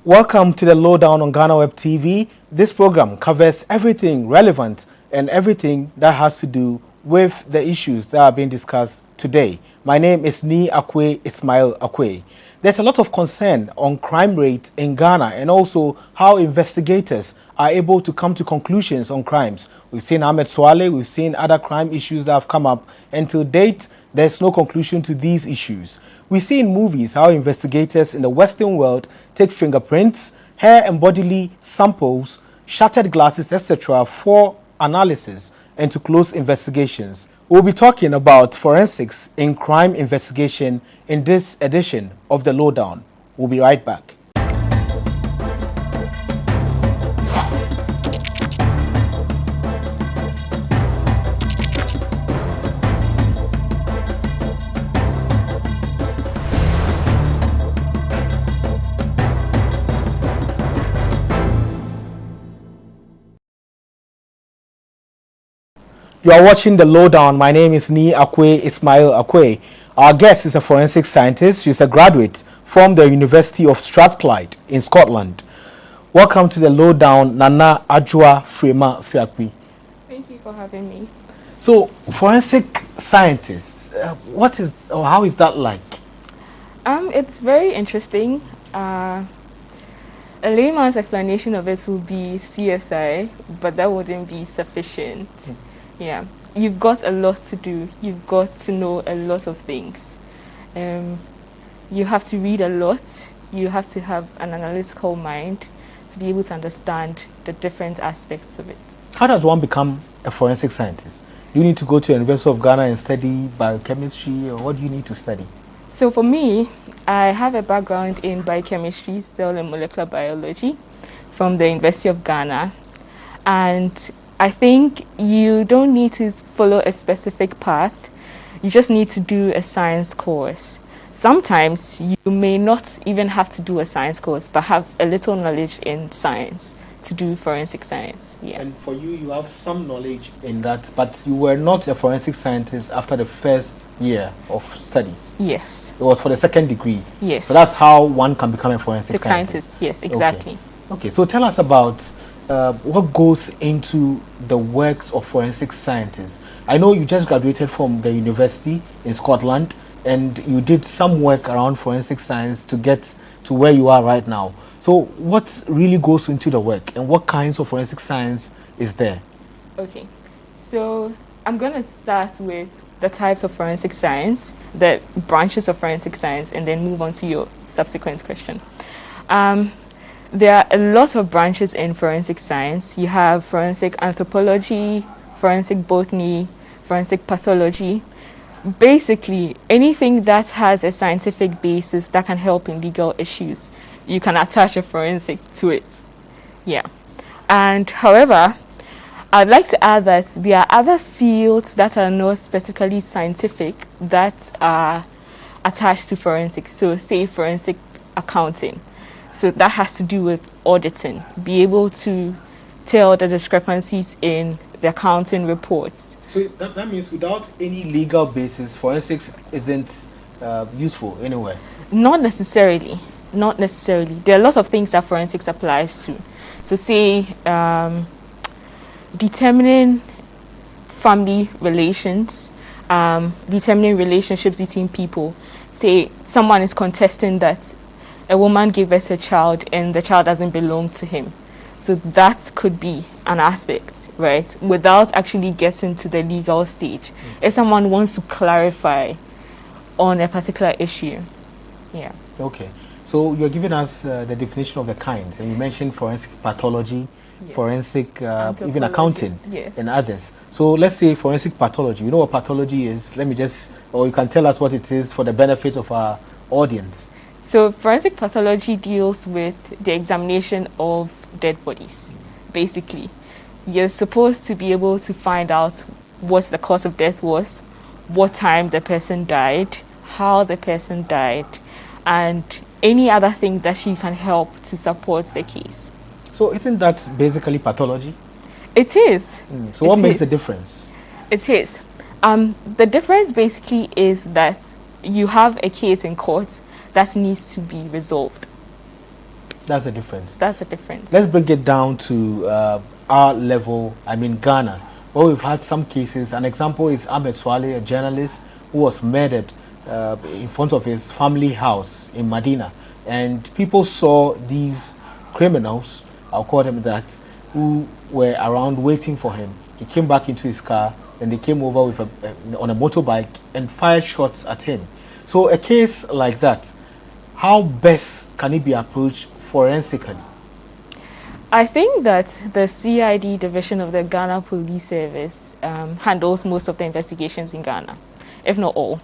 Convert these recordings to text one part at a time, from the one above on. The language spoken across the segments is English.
Welcome to the Lowdown on Ghana Web TV. This program covers everything relevant and everything that has to do with the issues that are being discussed today. My name is Ni Akwe Ismail Akwe. There's a lot of concern on crime rate in Ghana and also how investigators are able to come to conclusions on crimes. We've seen Ahmed Swale, we've seen other crime issues that have come up, and to date, there's no conclusion to these issues. We see in movies how investigators in the Western world take fingerprints, hair and bodily samples, shattered glasses, etc. for analysis and to close investigations. We'll be talking about forensics in crime investigation in this edition of the Lowdown. We'll be right back. You are watching the Lowdown. My name is Ni Akwe Ismail Akwe. Our guest is a forensic scientist. She's a graduate from the University of Strathclyde in Scotland. Welcome to the Lowdown, Nana Adjoa Frema Fiakpui. Thank you for having me. So, forensic scientist, what is or how is that like? It's very interesting. A layman's explanation of it would be CSI, but that wouldn't be sufficient. Yeah, you've got a lot to do. You've got to know a lot of things. You have to read a lot. You have to have an analytical mind to be able to understand the different aspects of it. How does one become a forensic scientist? Do you need to go to the University of Ghana and study biochemistry, or what do you need to study? So for me, I have a background in biochemistry, cell and molecular biology from the University of Ghana. And I think you don't need to follow a specific path. You just need to do a science course. Sometimes you may not even have to do a science course, but have a little knowledge in science to do forensic science. Yeah. And for you, you have some knowledge in that, but you were not a forensic scientist after the first year of studies. Yes. It was for the second degree. Yes. So that's how one can become a forensic scientist. Yes, exactly. Okay, so tell us about what goes into the works of forensic scientists. I know you just graduated from the university in Scotland and you did some work around forensic science to get to where you are right now. So what really goes into the work and what kinds of forensic science is there? Okay, so I'm going to start with the types of forensic science, the branches of forensic science, and then move on to your subsequent question. There are a lot of branches in forensic science. You have forensic anthropology, forensic botany, forensic pathology. Basically, anything that has a scientific basis that can help in legal issues, you can attach a forensic to it. Yeah. And however, I'd like to add that there are other fields that are not specifically scientific that are attached to forensic. So say forensic accounting. So that has to do with auditing, be able to tell the discrepancies in the accounting reports. So that means without any legal basis, forensics isn't useful anywhere? Not necessarily. Not necessarily. There are a lot of things that forensics applies to. So say determining family relations, determining relationships between people. Say someone is contesting that a woman gave birth to a child and the child doesn't belong to him. So that could be an aspect, right? Without actually getting to the legal stage. If someone wants to clarify on a particular issue. Yeah. Okay. So you're giving us the definition of the kinds, and you mentioned forensic pathology, yes, forensic, even accounting, yes, and others. So let's say forensic pathology. You know what pathology is? Let me just, or you can tell us what it is for the benefit of our audience. So forensic pathology deals with the examination of dead bodies. Basically, you're supposed to be able to find out what the cause of death was, what time the person died, how the person died, and any other thing that you can help to support the case. So isn't that basically pathology? It is. So what makes the difference? It is. The difference basically is that you have a case in court that needs to be resolved. That's the difference. That's the difference. Let's break it down to our level, I mean Ghana. Well, we've had some cases. An example is Ahmed Swale, a journalist who was murdered in front of his family house in Medina. And people saw these criminals, I'll call them that, who were around waiting for him. He came back into his car, and they came over with on a motorbike and fired shots at him. So a case like that, how best can it be approached forensically? I think that the CID division of the Ghana Police Service handles most of the investigations in Ghana, if not all.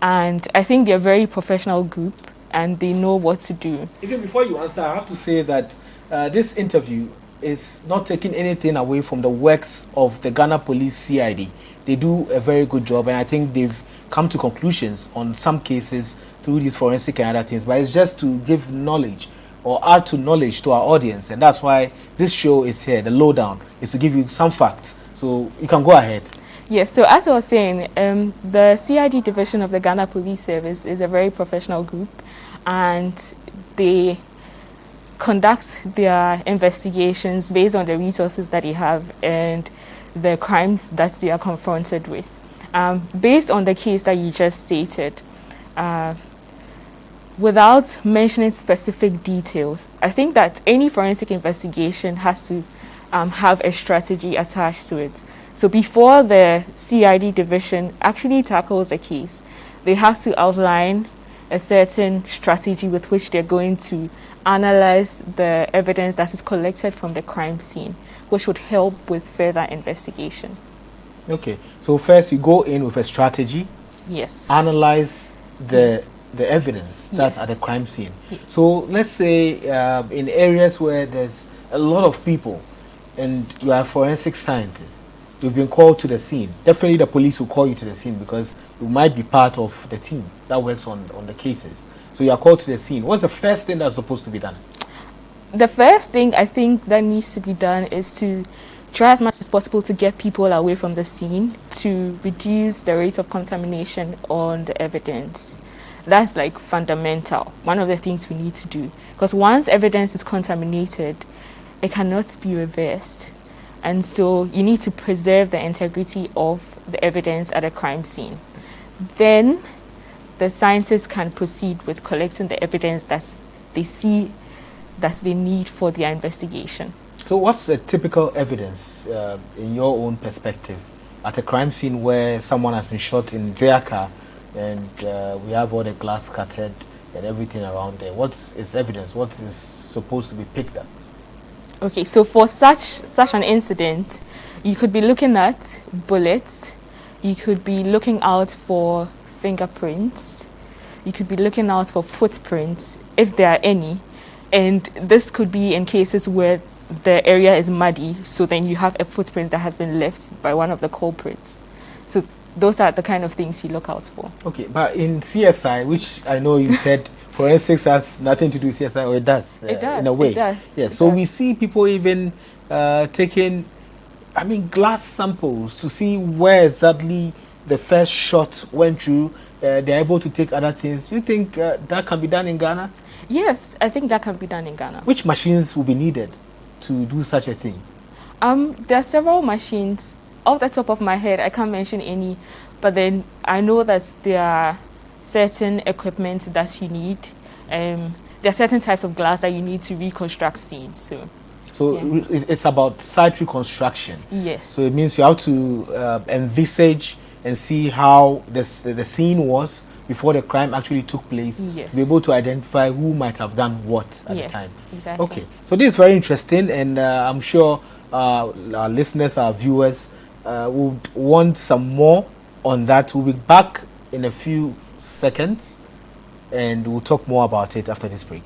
And I think they're a very professional group and they know what to do. Even before you answer, I have to say that this interview is not taking anything away from the works of the Ghana Police CID. They do a very good job, and I think they've come to conclusions on some cases through these forensic and other things. But it's just to give knowledge or add to knowledge to our audience, and that's why this show is here. The Lowdown is to give you some facts. So you can go ahead. Yes, so as I was saying, the CID division of the Ghana Police Service is a very professional group, and they conduct their investigations based on the resources that they have and the crimes that they are confronted with. Based on the case that you just stated, without mentioning specific details, I think that any forensic investigation has to have a strategy attached to it. So before the CID division actually tackles the case, they have to outline a certain strategy with which they're going to analyze the evidence that is collected from the crime scene, which would help with further investigation. Okay, so first you go in with a strategy. Yes. Analyze the evidence that's Yes. at the crime scene. Yes. So let's say in areas where there's a lot of people and you are a forensic scientist, you've been called to the scene. Definitely the police will call you to the scene because you might be part of the team that works on the cases. So you are called to the scene. What's the first thing that's supposed to be done? The first thing I think that needs to be done is to try as much as possible to get people away from the scene to reduce the rate of contamination on the evidence. That's like fundamental, one of the things we need to do. Because once evidence is contaminated, it cannot be reversed. And so you need to preserve the integrity of the evidence at a crime scene. Then the scientists can proceed with collecting the evidence that they see that they need for their investigation. So what's a typical evidence in your own perspective at a crime scene where someone has been shot in their car and we have all the glass scattered and everything around there? What is evidence? What is supposed to be picked up? Okay, so for such an incident, you could be looking at bullets, you could be looking out for fingerprints, you could be looking out for footprints, if there are any, and this could be in cases where the area is muddy, so then you have a footprint that has been left by one of the culprits. So those are the kind of things you look out for. Okay, but in CSI, which I know you said forensics has nothing to do with CSI, or it does, It does, in a way. it does. Yes, it so does. we see people even taking, glass samples to see where exactly the first shot went through. They're able to take other things. Do you think that can be done in Ghana? Yes, I think that can be done in Ghana. Which machines will be needed to do such a thing? There are several machines. Off the top of my head, I can't mention any, but then I know that there are certain equipment that you need. There are certain types of glass that you need to reconstruct scenes. So yeah. It's about site reconstruction. Yes. So it means you have to envisage and see how the scene was before the crime actually took place. Yes. To be able to identify who might have done what at Yes, the time. exactly. Okay, so this is very interesting, and I'm sure our listeners, our viewers would want some more on that. We'll be back in a few seconds and we'll talk more about it after this break.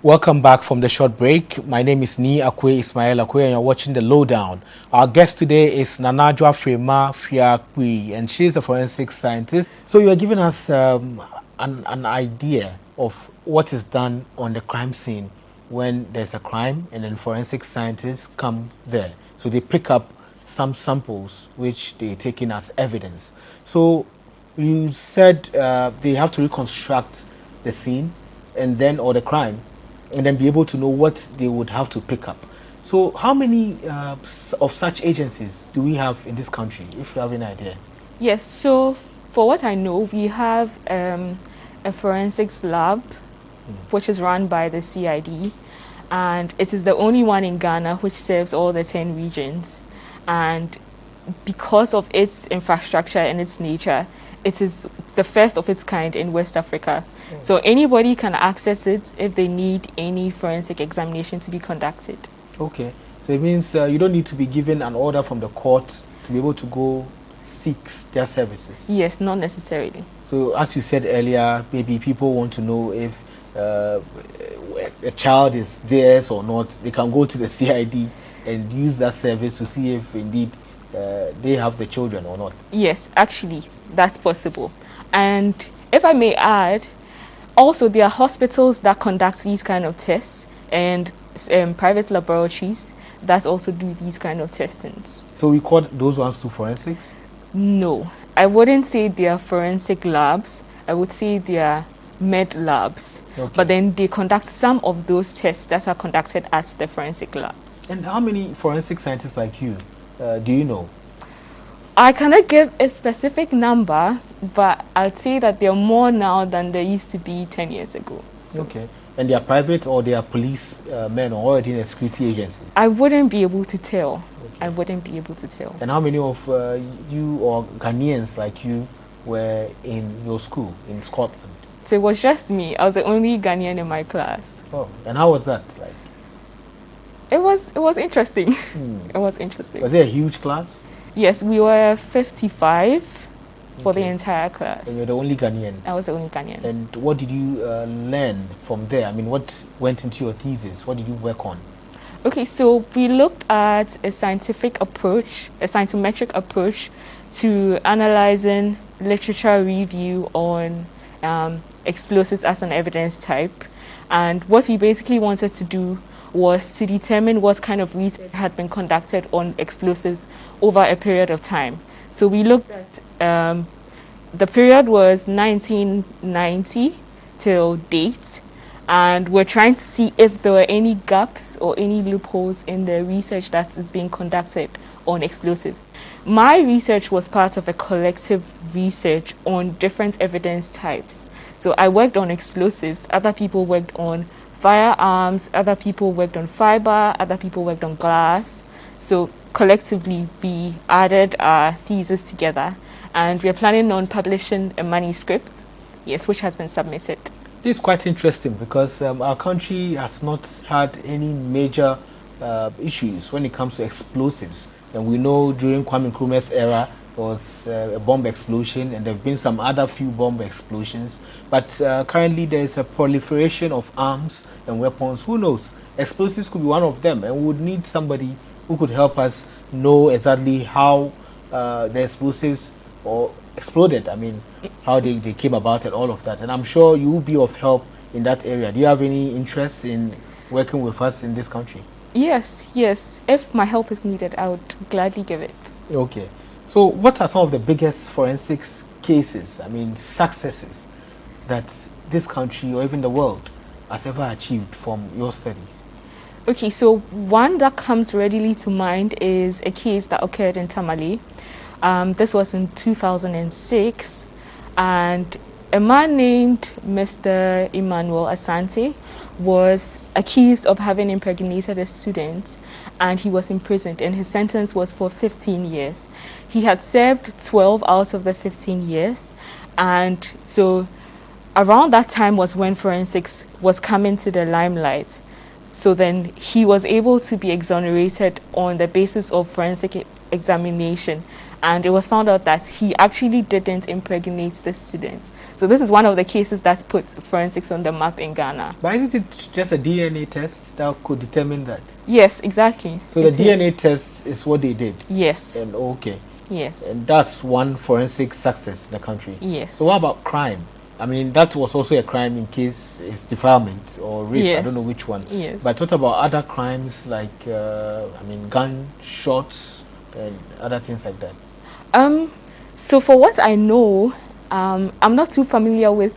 Welcome back from the short break. My name is Ismail Akwe, and you're watching the Lowdown. Our guest today is Adjoa Frema Fiakpui, and she's a forensic scientist. So you're giving us an idea of what is done on the crime scene when there's a crime, and then forensic scientists come there. So they pick up some samples which they take in as evidence. So you said they have to reconstruct the scene and then, or the crime, and then be able to know what they would have to pick up. So how many of such agencies do we have in this country, if you have any idea? Yes, so for what I know, we have a forensics lab, which is run by the CID, and it is the only one in Ghana which serves all the 10 regions. And because of its infrastructure and its nature, it is the first of its kind in West Africa. So anybody can access it if they need any forensic examination to be conducted. Okay. So it means you don't need to be given an order from the court to be able to go seek their services? Yes, not necessarily. So as you said earlier, maybe people want to know if a child is theirs or not. They can go to the CID and use that service to see if indeed they have the children or not. Yes, actually, that's possible. And if I may add, also there are hospitals that conduct these kind of tests and private laboratories that also do these kind of testings. So we call those ones to forensics? No, I wouldn't say they are forensic labs. I would say they are med labs. Okay. But then they conduct some of those tests that are conducted at the forensic labs. And how many forensic scientists like you do you know? I cannot give a specific number, but I'd say that there are more now than there used to be 10 years ago. So. Okay. And they are private or they are police men or already in security agencies? I wouldn't be able to tell. Okay. I wouldn't be able to tell. And how many of you or Ghanaians like you were in your school in Scotland? So it was just me. I was the only Ghanaian in my class. Oh, and how was that like? It was interesting. It was interesting. Was it a huge class? Yes, we were 55 for the entire class. And you're the only Ghanaian? I was the only Ghanaian. And what did you learn from there? I mean, what went into your thesis? What did you work on? Okay, so we looked at a scientific approach, a scientometric approach to analyzing literature review on explosives as an evidence type. And what we basically wanted to do was to determine what kind of research had been conducted on explosives over a period of time. So we looked at, the period was 1990 till date, and we're trying to see if there were any gaps or any loopholes in the research that is being conducted on explosives. My research was part of a collective research on different evidence types. So I worked on explosives, other people worked on firearms, other people worked on fiber, other people worked on glass. So collectively we added our thesis together, and we're planning on publishing a manuscript, yes, which has been submitted. This is quite interesting because our country has not had any major issues when it comes to explosives. And we know during Kwame Nkrumah's era was a bomb explosion, and there have been some other few bomb explosions. But currently there is a proliferation of arms and weapons. Who knows? Explosives could be one of them, and we would need somebody who could help us know exactly how the explosives or exploded. I mean, how they came about and all of that. And I'm sure you will be of help in that area. Do you have any interest in working with us in this country? Yes, yes. If my help is needed, I would gladly give it. Okay. So what are some of the biggest forensics cases, I mean successes, that this country or even the world has ever achieved from your studies? Okay, so one that comes readily to mind is a case that occurred in Tamale. This was in 2006, and a man named Mr. Emmanuel Asante was accused of having impregnated a student, and he was imprisoned, and his sentence was for 15 years. He had served 12 out of the 15 years, and so around that time was when forensics was coming to the limelight. So then he was able to be exonerated on the basis of forensic examination, and it was found out that he actually didn't impregnate the students. So this is one of the cases that puts forensics on the map in Ghana. But isn't it just a DNA test that could determine that? Yes, exactly. So the DNA test is what they did? Yes. And okay. Yes. And that's one forensic success in the country. Yes. So what about crime? I mean, that was also a crime in case it's defilement or rape. Yes. I don't know which one. Yes. But what about other crimes like, gunshots and other things like that? So for what I know, I'm not too familiar with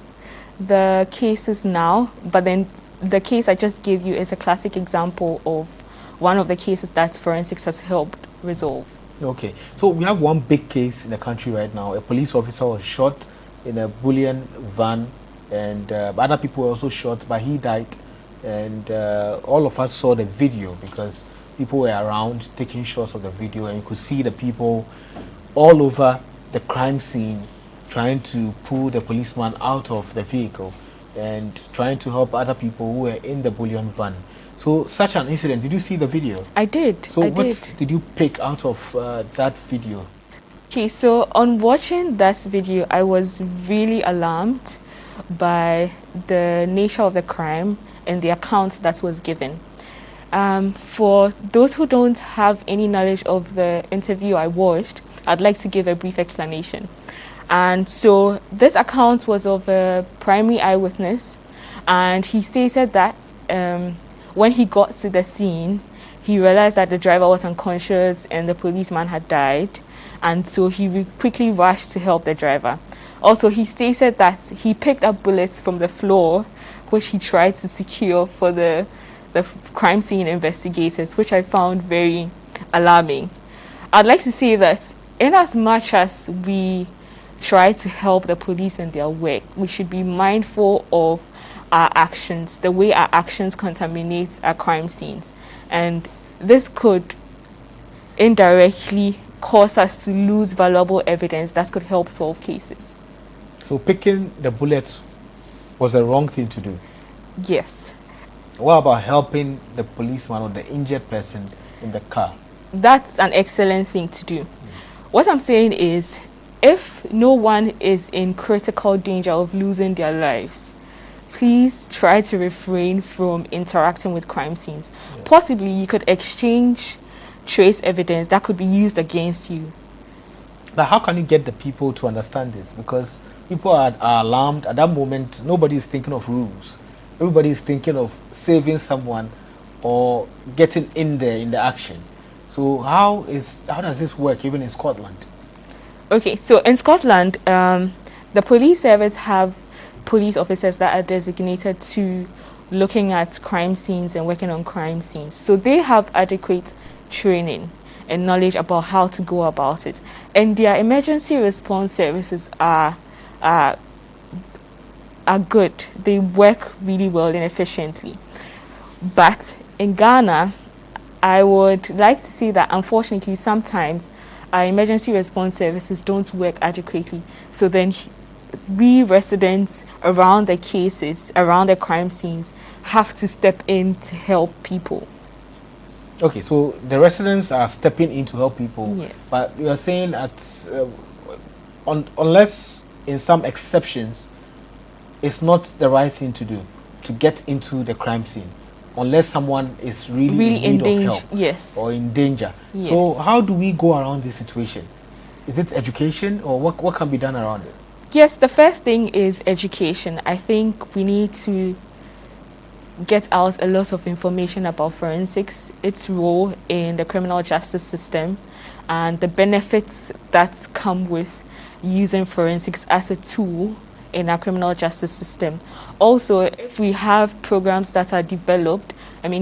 the cases now, but then the case I just gave you is a classic example of one of the cases that forensics has helped resolve. Okay, so we have one big case in the country right now. A police officer was shot in a bullion van, and other people were also shot, but he died. And all of us saw the video because people were around taking shots of the video, and you could see the people all over the crime scene trying to pull the policeman out of the vehicle and trying to help other people who were in the bullion van. So such an incident, did you see the video? I did. So what did you pick out of that video? Okay, so on watching that video, I was really alarmed by the nature of the crime and the account that was given. For those who don't have any knowledge of the interview I watched, I'd like to give a brief explanation. And so this account was of a primary eyewitness, and he stated that when he got to the scene, he realized that the driver was unconscious and the policeman had died, and so he quickly rushed to help the driver. Also, he stated that he picked up bullets from the floor, which he tried to secure for the crime scene investigators, which I found very alarming. I'd like to say that in as much as we try to help the police in their work, we should be mindful of our actions, the way our actions contaminate our crime scenes. And this could indirectly cause us to lose valuable evidence that could help solve cases. So picking the bullets was the wrong thing to do? Yes. What about helping the policeman or the injured person in the car? That's an excellent thing to do. What I'm saying is, if no one is in critical danger of losing their lives, please try to refrain from interacting with crime scenes. Yeah. Possibly you could exchange trace evidence that could be used against you. But how can you get the people to understand this? Because people are alarmed at that moment. Nobody is thinking of rules. Everybody is thinking of saving someone or getting in there in the action. So how does this work even in Scotland? Okay, so in Scotland, the police service have police officers that are designated to looking at crime scenes and working on crime scenes. So they have adequate training and knowledge about how to go about it. And their emergency response services are good. They work really well and efficiently. But in Ghana, I would like to say that unfortunately sometimes our emergency response services don't work adequately. So then we residents around the cases, around the crime scenes, have to step in to help people. Okay, so the residents are stepping in to help people. Yes. But you are saying that unless in some exceptions, it's not the right thing to do, to get into the crime scene, unless someone is really in need of help. Yes. Or in danger. Yes. So how do we go around this situation? Is it education, or what can be done around it? Yes, the first thing is education. I think we need to get out a lot of information about forensics, its role in the criminal justice system, and the benefits that come with using forensics as a tool in our criminal justice system. Also, if we have programs that are developed,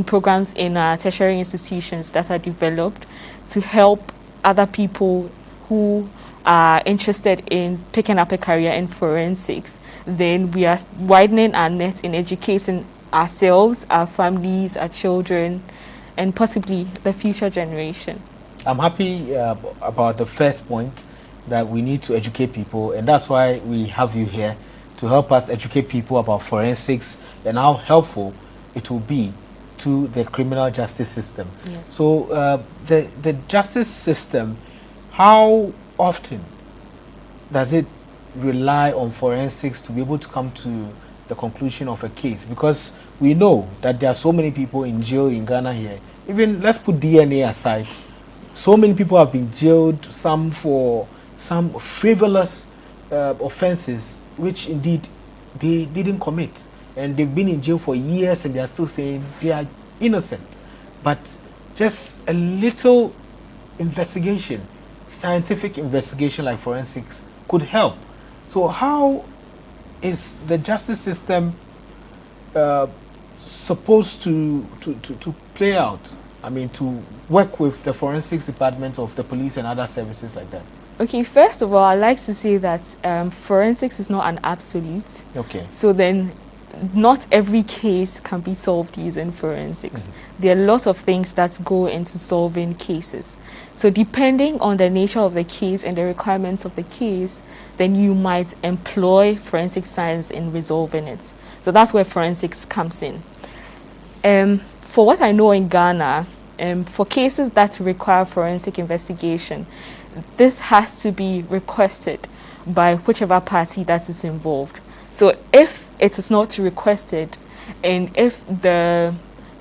programs in our tertiary institutions that are developed to help other people who are interested in picking up a career in forensics, then we are widening our net in educating ourselves, our families, our children, and possibly the future generation. I'm happy about the first point, that we need to educate people, and that's why we have you here to help us educate people about forensics and how helpful it will be to the criminal justice system. Yes. So the justice system, how often does it rely on forensics to be able to come to the conclusion of a case? Because we know that there are so many people in jail in Ghana here. Even let's put DNA aside. So many people have been jailed, some for some frivolous offenses, which indeed they didn't commit. And they've been in jail for years and they are still saying they are innocent. But just a little investigation, scientific investigation like forensics could help. So how is the justice system supposed to play out? I mean, to work with the forensics department of the police and other services like that? Okay, first of all, I'd like to say that forensics is not an absolute. Okay. So then not every case can be solved using forensics. There are lots of things that go into solving cases. So depending on the nature of the case and the requirements of the case, then you might employ forensic science in resolving it. So that's where forensics comes in. For what I know in Ghana, for cases that require forensic investigation, this has to be requested by whichever party that is involved. So if it is not requested, and if the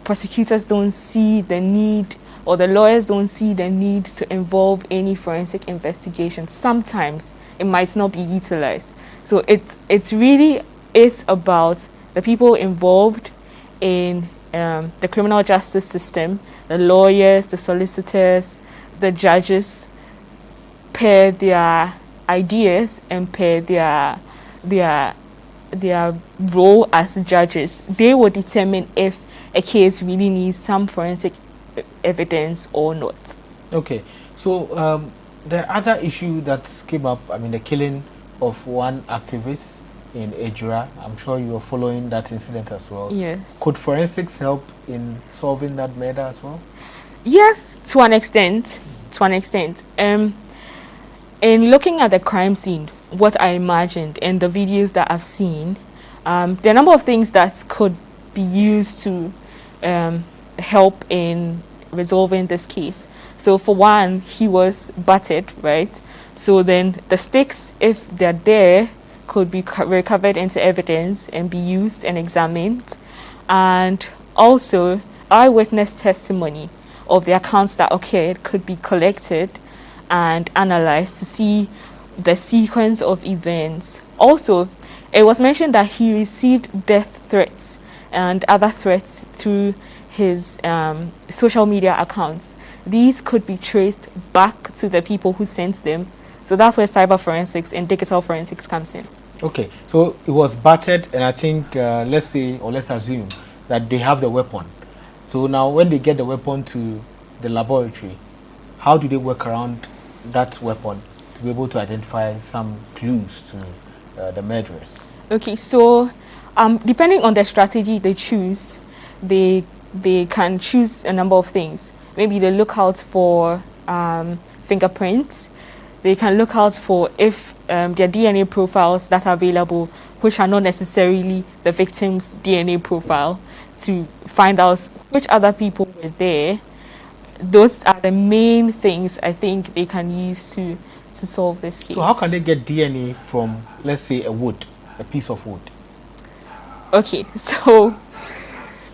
prosecutors don't see the need or the lawyers don't see the need to involve any forensic investigation, sometimes it might not be utilized. So it really is about the people involved in the criminal justice system, the lawyers, the solicitors, the judges, pair their ideas and pair their role as judges. They will determine if a case really needs some forensic evidence or not. Okay, so the other issue that came up, I mean, the killing of one activist in Adjoa. I'm sure you are following that incident as well. Yes. Could forensics help in solving that murder as well? Yes, to an extent. To an extent. In looking at the crime scene, what I imagined in the videos that I've seen, there are a number of things that could be used to help in resolving this case. So for one, he was battered, right? So then the sticks, if they're there, could be recovered into evidence and be used and examined. And also, eyewitness testimony of the accounts that occurred could be collected and analyzed to see the sequence of events. Also, it was mentioned that he received death threats and other threats through his social media accounts. These could be traced back to the people who sent them. So that's where cyber forensics and digital forensics comes in. Okay, so it was battered, and I think, let's say, or let's assume that they have the weapon. So now when they get the weapon to the laboratory, how do they work around that weapon to be able to identify some clues to the murderers? Okay, so depending on the strategy they choose, they can choose a number of things. Maybe they look out for fingerprints. They can look out for if their DNA profiles that are available, which are not necessarily the victim's DNA profile, to find out which other people were there. Those are the main things I think they can use to solve this case. So how can they get DNA from, let's say, a piece of wood? Okay, so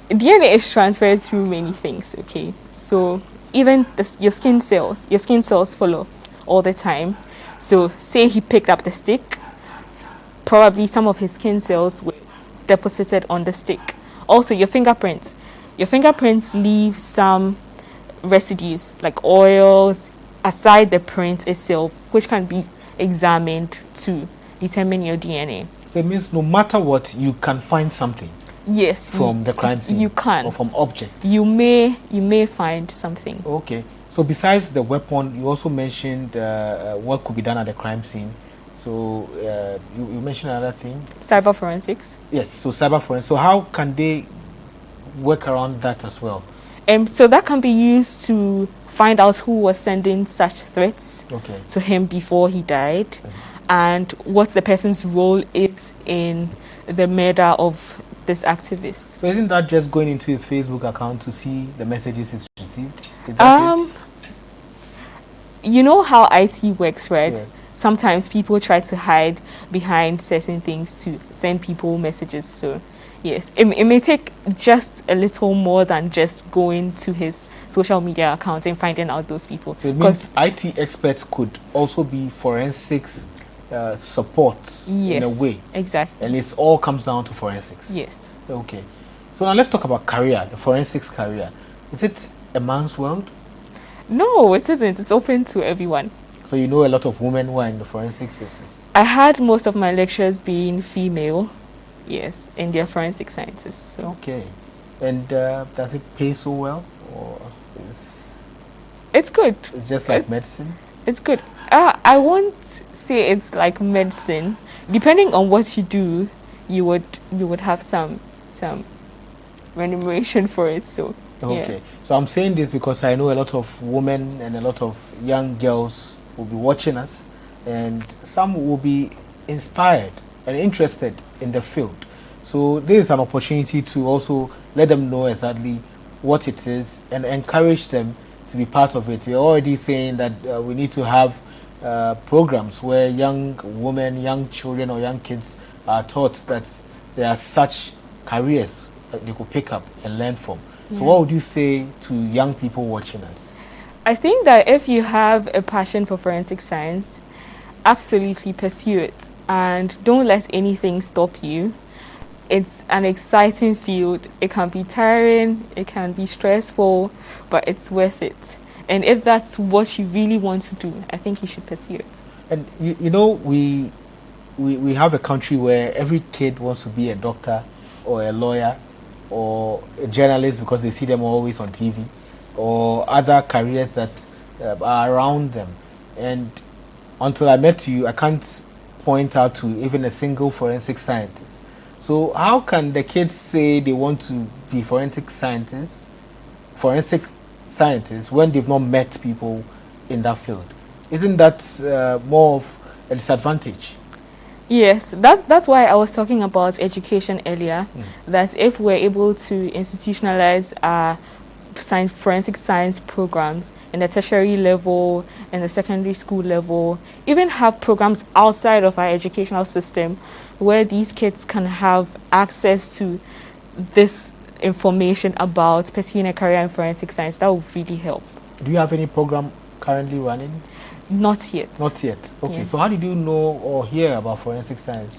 DNA is transferred through many things, okay? So even your skin cells follow all the time. So say he picked up the stick, probably some of his skin cells were deposited on the stick. Also your fingerprints leave some residues like oils aside the print itself, which can be examined to determine your DNA. So it means no matter what, you can find something. Yes, from the crime scene. You can. Or from objects. You may find something. Okay. So besides the weapon, you also mentioned what could be done at the crime scene. So you mentioned another thing. Cyber forensics. Yes. So cyber forensics. So how can they work around that as well? So that can be used to find out who was sending such threats to him before he died, and what the person's role is in the murder of this activist. So isn't that just going into his Facebook account to see the messages he's received? Is that you know how IT works, right? Yes. Sometimes people try to hide behind certain things to send people messages. So, yes, it may take just a little more than just going to his social media account and finding out those people. So it means IT experts could also be forensics support in a way. Exactly. And it all comes down to forensics. Yes. Okay. So now let's talk about career, the forensics career. Is it a man's world? No, it isn't. It's open to everyone. So you know a lot of women who are in the forensics business? I had most of my lectures being female, yes, in their forensic sciences. So. Okay. And does it pay so well? Or it's good. It's just like medicine? It's good. I won't say it's like medicine. Depending on what you do, you would have some remuneration for it. So okay. Yeah. So I'm saying this because I know a lot of women and a lot of young girls will be watching us, and some will be inspired and interested in the field. So this is an opportunity to also let them know exactly what it is and encourage them to be part of it. You're already saying that we need to have programs where young women, young children or young kids are taught that there are such careers that they could pick up and learn from. Yeah. So what would you say to young people watching us? I think that if you have a passion for forensic science, absolutely pursue it and don't let anything stop you. It's an exciting field. It can be tiring, it can be stressful, but it's worth it. And if that's what you really want to do, I think you should pursue it. And you know, we have a country where every kid wants to be a doctor or a lawyer or a journalist because they see them always on TV, or other careers that are around them. And until I met you, I can't point out to even a single forensic scientist. So how can the kids say they want to be forensic scientists when they've not met people in that field? Isn't that more of a disadvantage? Yes, that's why I was talking about education earlier. That if we're able to institutionalize our forensic science programs in the tertiary level, in the secondary school level, even have programs outside of our educational system where these kids can have access to this information about pursuing a career in forensic science, that would really help. Do you have any program currently running? Not yet. Not yet. Okay. Yes. So how did you know or hear about forensic science?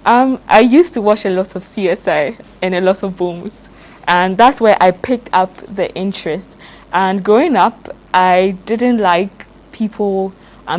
I used to watch a lot of CSI and a lot of Booms, and that's where I picked up the interest. And growing up, I didn't like people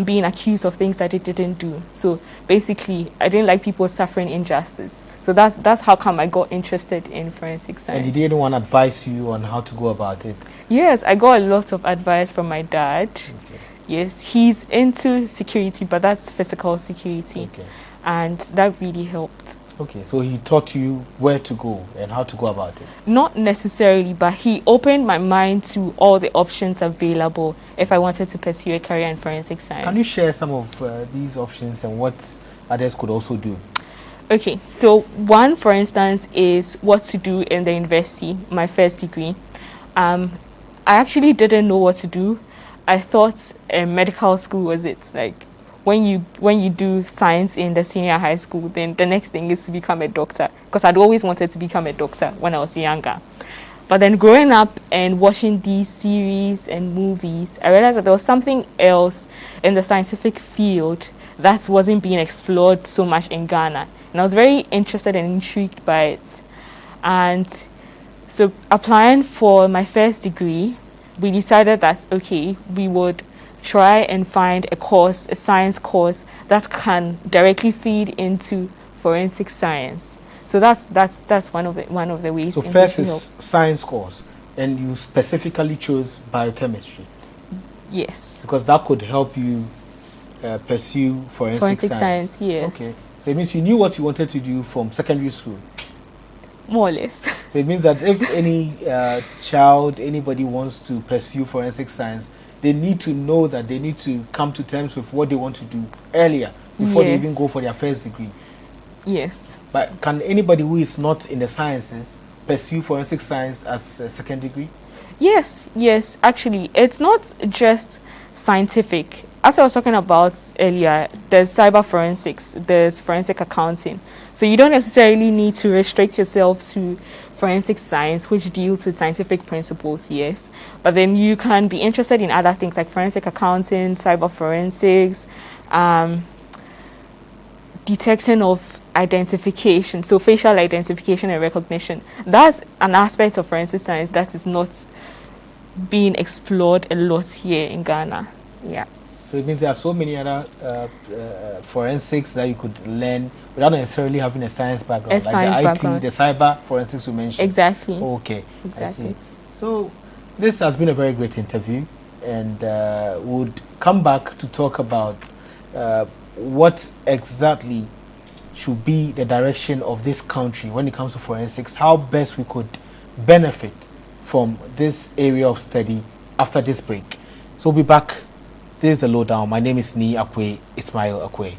being accused of things that they didn't do. So basically, I didn't like people suffering injustice. So that's how come I got interested in forensic science. And did anyone advise you on how to go about it? Yes, I got a lot of advice from my dad. Okay. Yes, he's into security, but that's physical security. Okay. And that really helped. Okay, so he taught you where to go and how to go about it? Not necessarily, but he opened my mind to all the options available if I wanted to pursue a career in forensic science. Can you share some of these options and what others could also do? Okay, so one, for instance, is what to do in the university, my first degree. I actually didn't know what to do. I thought medical school was it. Like, when you do science in the senior high school, then the next thing is to become a doctor, because I'd always wanted to become a doctor when I was younger. But then growing up and watching these series and movies, I realized that there was something else in the scientific field that wasn't being explored so much in Ghana. And I was very interested and intrigued by it. And so applying for my first degree, we decided that, okay, we would try and find a course, a science course that can directly feed into forensic science. So that's one of the ways. So first is science course, and you specifically chose biochemistry. Yes. Because that could help you pursue forensic science. Yes. Okay. So it means you knew what you wanted to do from secondary school. More or less. So it means that if any child, anybody wants to pursue forensic science, they need to know that they need to come to terms with what they want to do earlier before they even go for their first degree. Yes. But can anybody who is not in the sciences pursue forensic science as a second degree? Yes, actually. It's not just scientific. As I was talking about earlier, there's cyber forensics, there's forensic accounting. So you don't necessarily need to restrict yourself to forensic science, which deals with scientific principles, yes. But then you can be interested in other things like forensic accounting, cyber forensics, detection of identification, so facial identification and recognition. That's an aspect of forensic science that is not being explored a lot here in Ghana. Yeah. So it means there are so many other forensics that you could learn without necessarily having a science background, like the IT, the cyber forensics you mentioned. Exactly. Okay. Exactly. I see. So this has been a very great interview, and would come back to talk about what exactly should be the direction of this country when it comes to forensics, how best we could benefit from this area of study after this break. So we'll be back. This is the Lowdown. My name is Ni Akwe, Ismail Akwe.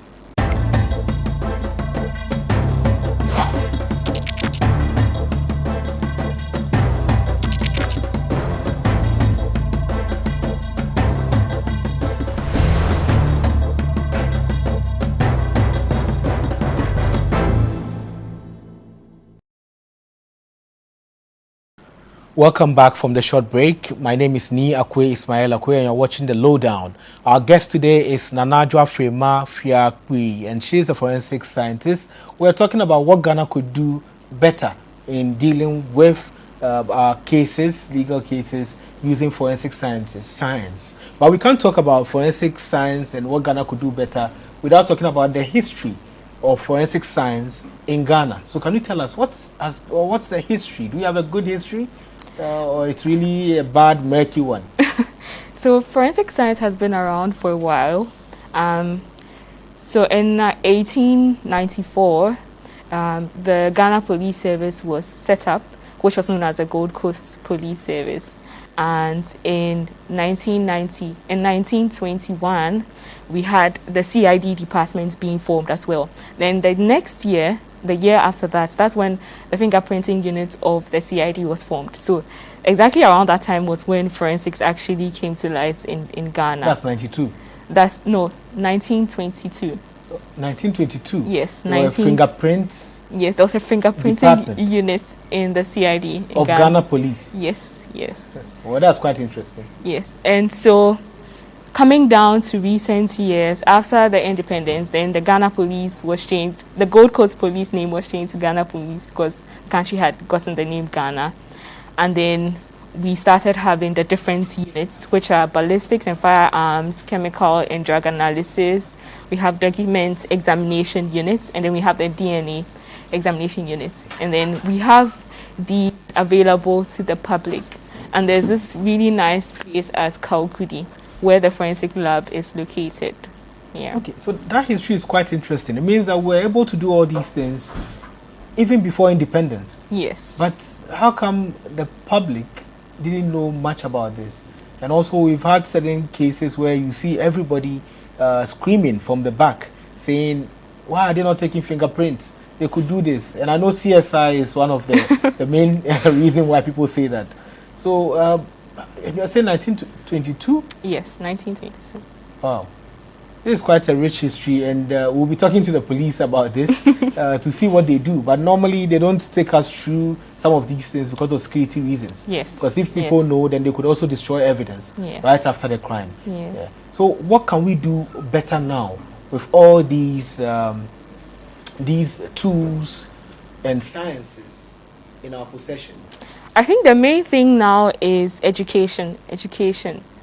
Welcome back from the short break. My name is Ni Akwe, Ismail Akwe, and you're watching the Lowdown. Our guest today is Adjoa Frema Fiakpui, and she's a forensic scientist. We're talking about what Ghana could do better in dealing with our cases, legal cases, using forensic science. But we can't talk about forensic science and what Ghana could do better without talking about the history of forensic science in Ghana. So can you tell us what's the history? Do we have a good history? Or it's really a bad, murky one? So forensic science has been around for a while. So in 1894, the Ghana Police Service was set up, which was known as the Gold Coast Police Service. And in 1921, we had the CID department being formed as well. Then the next year, the year after that, that's when the fingerprinting unit of the CID was formed. So exactly around that time was when forensics actually came to light in Ghana. That's 92? That's, no, 1922. 1922? Yes. Fingerprints? Yes, there was a fingerprinting unit in the CID in Ghana Police? Yes. Well, that's quite interesting. Yes, and so coming down to recent years, after the independence, then the Ghana Police was changed. The Gold Coast Police name was changed to Ghana Police because the country had gotten the name Ghana. And then we started having the different units, which are ballistics and firearms, chemical and drug analysis. We have document examination units, and then we have the DNA examination units. And then we have these available to the public. And there's this really nice place at Kaukudi where the forensic lab is located. Yeah. Okay, so that history is quite interesting. It means that we're able to do all these things even before independence. Yes. But how come the public didn't know much about this? And also we've had certain cases where you see everybody screaming from the back saying, why are they not taking fingerprints? They could do this. And I know CSI is one of the main reason why people say that. So you're saying 1922? Yes, 1922. Wow. This is quite a rich history, and we'll be talking to the police about this to see what they do. But normally they don't take us through some of these things because of security reasons. Yes. Because if people know, then they could also destroy evidence right after the crime. Yes. Yeah. So what can we do better now with all these tools and sciences in our possession? I think the main thing now is education.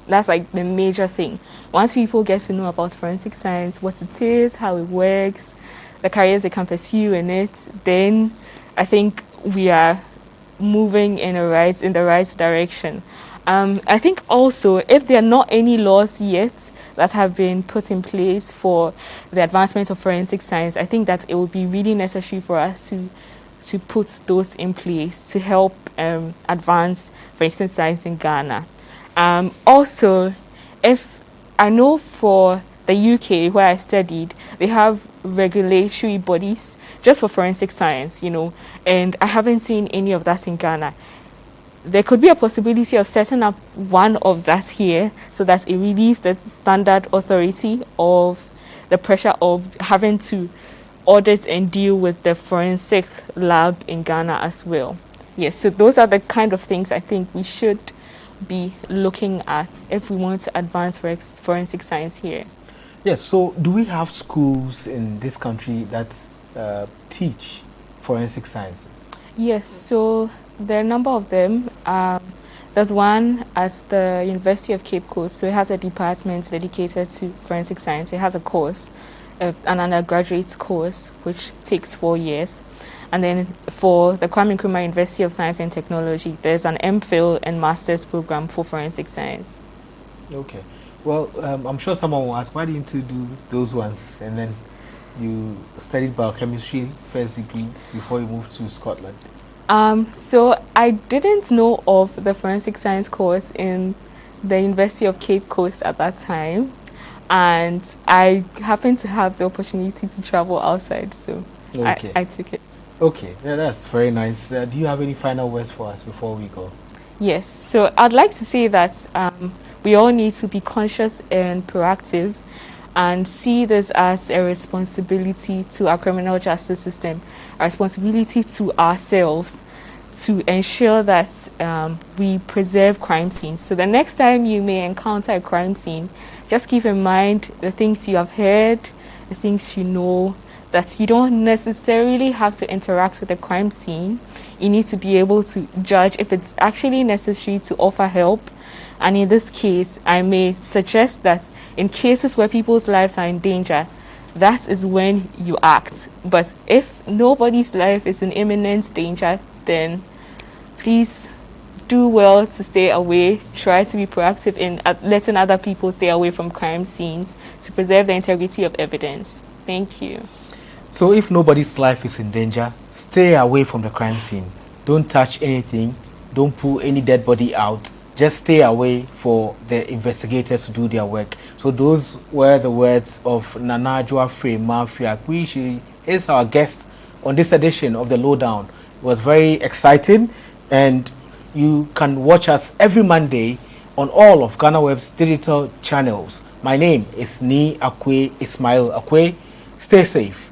That's like the major thing. Once people get to know about forensic science, what it is, how it works, the careers they can pursue in it, then I think we are moving in the right direction. I think also if there are not any laws yet that have been put in place for the advancement of forensic science, I think that it would be really necessary for us to put those in place to help advance forensic science in Ghana. Also, if I know for the UK where I studied, they have regulatory bodies just for forensic science, and I haven't seen any of that in Ghana. there could be a possibility of setting up one of that here so that it relieves the standard authority of the pressure of having to audit and deal with the forensic lab in Ghana as well. Yes, so those are the kind of things I think we should be looking at if we want to advance forensic science here. Yes, so do we have schools in this country that teach forensic sciences? Yes, so there are a number of them. There's one at the University of Cape Coast, so it has a department dedicated to forensic science. It has a course, an undergraduate course, which takes 4 years. And then for the Kwame Nkrumah University of Science and Technology, there's an MPhil and master's program for forensic science. Okay. Well, I'm sure someone will ask, why didn't you do those ones? And then you studied biochemistry first degree before you moved to Scotland. So I didn't know of the forensic science course in the University of Cape Coast at that time. And I happened to have the opportunity to travel outside, so okay. I took it. Okay, yeah, that's very nice. Do you have any final words for us before we go? Yes, so I'd like to say that we all need to be conscious and proactive and see this as a responsibility to our criminal justice system, a responsibility to ourselves to ensure that we preserve crime scenes. So the next time you may encounter a crime scene, just keep in mind the things you have heard, the things you know, that you don't necessarily have to interact with the crime scene. You need to be able to judge if it's actually necessary to offer help. And in this case, I may suggest that in cases where people's lives are in danger, that is when you act. But if nobody's life is in imminent danger, then please do well to stay away. Try to be proactive in letting other people stay away from crime scenes to preserve the integrity of evidence. Thank you. So if nobody's life is in danger, stay away from the crime scene. Don't touch anything. Don't pull any dead body out. Just stay away for the investigators to do their work. So those were the words of Adjoa Frema Fiakpui. She is our guest on this edition of the Lowdown. It was very exciting, and you can watch us every Monday on all of Ghana Web's digital channels. My name is Ni Akwe Ismail Akwe. Stay safe.